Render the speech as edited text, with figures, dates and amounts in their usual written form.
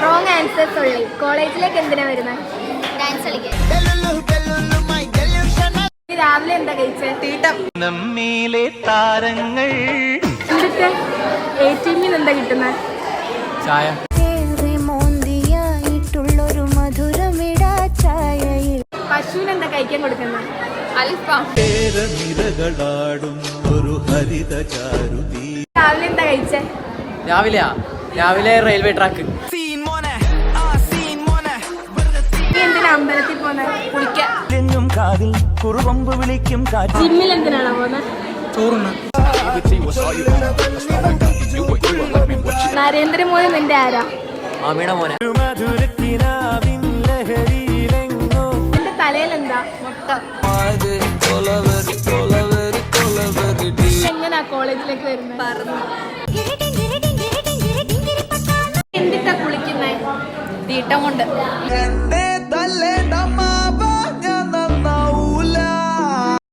Wrong answer സൊള്ളി. കോളേജിലേക്ക് എന്തിനാ വരുന്നത്? ഡാൻസ് കളിക്കാൻ. രാവിലെ എന്താ കഴിച്ചത്? തീട്ടം. നമ്മിലെ താരങ്ങൾ. എന്നിട്ട് ATM എന്താ കിട്ടുന്നത്? ചായ. പശുവിനെന്താ കഴിക്കാൻ കൊടുക്കുന്നത്? അൽഫാം. രാവിലെ എന്താ കഴിച്ചത്? രാവിലെ റെയിൽവേ ട്രാക്ക്. നീ എന്തിനാ അമ്പലത്തിൽ പോകുന്നത്? കുളിക്കാൻ. ജിമ്മിൽ എന്തിനാണോ പോകുന്നത്? ചോറുണ്ണ. നരേന്ദ്രമോദി നിന്റെ ആരാ? മാമിയുടെ മോനെ. എന്റെ തലയിൽ എന്താ? മുട്ട. എങ്ങനാ കോളേജിലേക്ക് വരുന്നത്? പറഞ്ഞു. എന്തിട്ടാ കുളിക്കുന്നേ? തീട്ടം കൊണ്ട്.